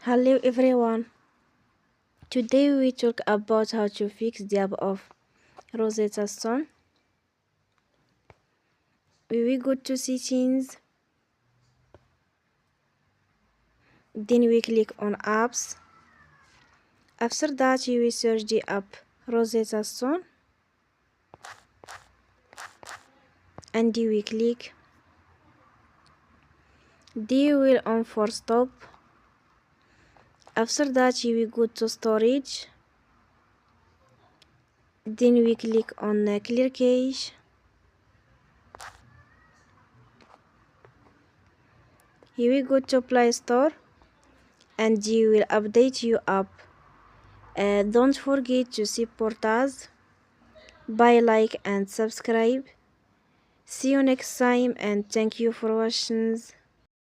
Hello everyone. Today we talk about how to fix the app of Rosetta Stone. We will go to settings, then we click on apps. After that you will search the app Rosetta Stone and you will click. Then you will on for stop. After that you will go to storage. Then we click on clear cache. You will go to Play Store and you will update your app. Don't forget to support us by like and subscribe. See you next time and thank you for watching.